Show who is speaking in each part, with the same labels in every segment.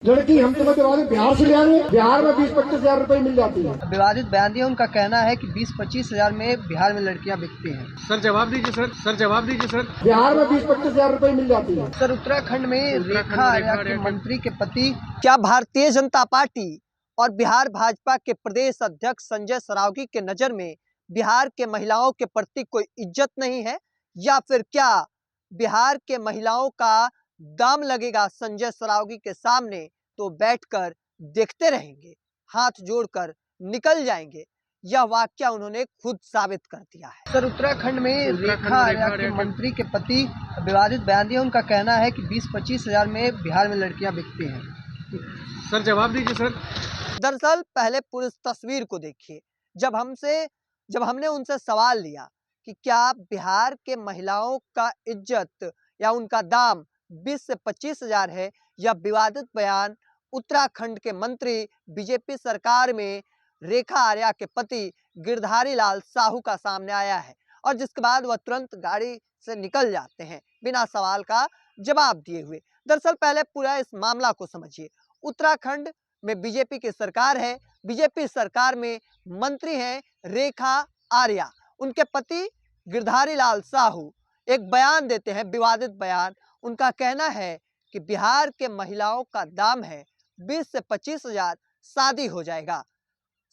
Speaker 1: लड़की हम तुम्हें बिहार से ले आएंगे, बिहार में 20-25 हजार रुपए मिल जाती है।
Speaker 2: विवादित बयान दिया, उनका कहना है कि 20-25 हजार में बिहार में लड़कियां बिकती हैं।
Speaker 3: सर जवाब दीजिए सर जवाब दीजिए सर।
Speaker 1: बिहार में 20-25 हजार रुपए मिल जाती है।
Speaker 2: सर उत्तराखंड में रेखा आर्या के मंत्री के पति, क्या भारतीय जनता पार्टी और बिहार भाजपा के प्रदेश अध्यक्ष संजय सरावगी के नजर में बिहार के महिलाओं के प्रति कोई इज्जत नहीं है, या फिर क्या बिहार के महिलाओं का दाम लगेगा संजय सरावगी के सामने तो बैठकर देखते रहेंगे, हाथ जोड़कर निकल जाएंगे? यह वाकया उन्होंने खुद साबित कर दिया है। सर उत्तराखंड में रेखा आर्या के मंत्री के पति विवादित बयान दिया, उनका कहना है कि 20-25 हजार में बिहार में लड़कियां बिकती हैं।
Speaker 3: सर जवाब दीजिए सर।
Speaker 2: दरअसल पहले पूरी तस्वीर को देखिए। जब हमने उनसे सवाल लिया कि क्या बिहार के महिलाओं का इज्जत या उनका दाम 20 से 25 हजार है, या विवादित बयान उत्तराखंड के मंत्री बीजेपी सरकार में रेखा आर्या के पति गिरधारी लाल साहू का सामने आया है, और जिसके बाद वह तुरंत गाड़ी से निकल जाते हैं बिना सवाल का जवाब दिए हुए। दरअसल पहले पूरा इस मामला को समझिए। उत्तराखंड में बीजेपी की सरकार है, बीजेपी सरकार में मंत्री हैं रेखा आर्या। उनके पति गिरधारी लाल साहू एक बयान देते हैं, विवादित बयान। उनका कहना है कि बिहार के महिलाओं का दाम है 20 से 25 हजार, शादी हो जाएगा।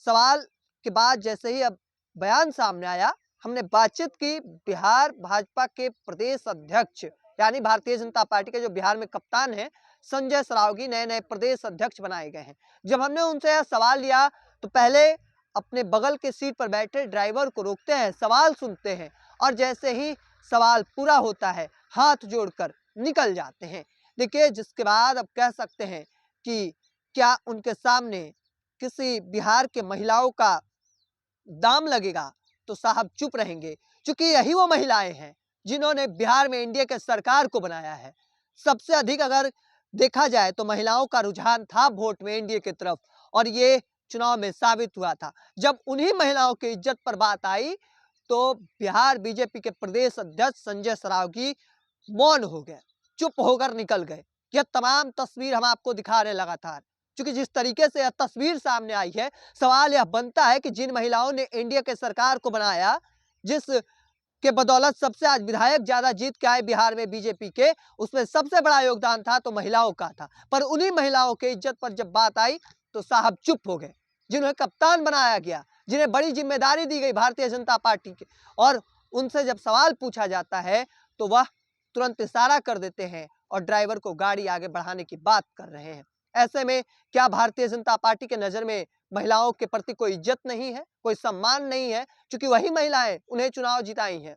Speaker 2: सवाल के बाद जैसे ही अब बयान सामने आया, हमने बातचीत की बिहार भाजपा के प्रदेश अध्यक्ष, यानी भारतीय जनता पार्टी के जो बिहार में कप्तान हैं संजय सरावगी, नए प्रदेश अध्यक्ष बनाए गए हैं। जब हमने उनसे यह सवाल लिया तो पहले अपने बगल के सीट पर बैठे ड्राइवर को रोकते हैं, सवाल सुनते हैं, और जैसे ही सवाल पूरा होता है हाथ जोड़कर निकल जाते हैं। देखिए, जिसके बाद अब कह सकते हैं कि क्या उनके सामने किसी बिहार के महिलाओं का दाम लगेगा तो साहब चुप रहेंगे, क्योंकि यही वो महिलाएं हैं जिन्होंने बिहार में एनडीए के सरकार को बनाया है। सबसे अधिक अगर देखा जाए तो महिलाओं का रुझान था वोट में एनडीए की तरफ, और ये चुनाव में साबित हुआ था। जब उन्हीं महिलाओं की इज्जत पर बात आई तो बिहार बीजेपी के प्रदेश अध्यक्ष संजय सरावगी मौन हो गए, चुप होकर निकल गए। यह तमाम तस्वीर हम आपको दिखा रहे लगातार, क्योंकि जिस तरीके से यह तस्वीर सामने आई है, सवाल यह बनता है कि जिन महिलाओं ने एनडीए के सरकार को बनाया, जिस के बदौलत सबसे आज विधायक ज्यादा जीत के आए बिहार में बीजेपी के, उसमें सबसे बड़ा योगदान था तो महिलाओं का था। पर उन्हीं महिलाओं के इज्जत पर जब बात आई तो साहब चुप हो गए, जिन्हें कप्तान बनाया गया, जिन्हें बड़ी जिम्मेदारी दी गई भारतीय जनता पार्टी के, और उनसे जब सवाल पूछा जाता है तो वह तुरंत इशारा कर देते हैं और ड्राइवर को गाड़ी आगे बढ़ाने की बात कर रहे हैं। ऐसे में क्या भारतीय जनता पार्टी के नजर में महिलाओं के प्रति कोई इज्जत नहीं है, कोई सम्मान नहीं है? क्योंकि वही महिलाएं उन्हें चुनाव जिताई हैं।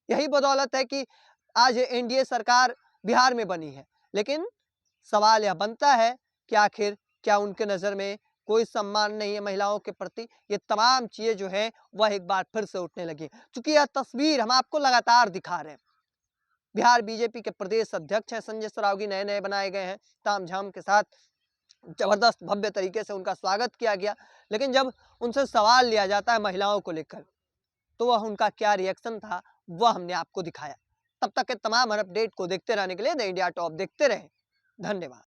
Speaker 2: यही बदौलत है कि आज एनडीए सरकार बिहार में बनी है। लेकिन सवाल यह बनता है कि आखिर क्या उनके नजर में कोई सम्मान नहीं है महिलाओं के प्रति? ये तमाम चीजें जो है वह एक बार फिर से उठने लगी, क्योंकि यह तस्वीर हम आपको लगातार दिखा रहे हैं। बिहार बीजेपी के प्रदेश अध्यक्ष हैं संजय सरावगी, नए बनाए गए हैं, तामझाम के साथ जबरदस्त भव्य तरीके से उनका स्वागत किया गया। लेकिन जब उनसे सवाल लिया जाता है महिलाओं को लेकर, तो वह उनका क्या रिएक्शन था वह हमने आपको दिखाया। तब तक के तमाम हर अपडेट को देखते रहने के लिए द इंडिया टॉप देखते रहें। धन्यवाद।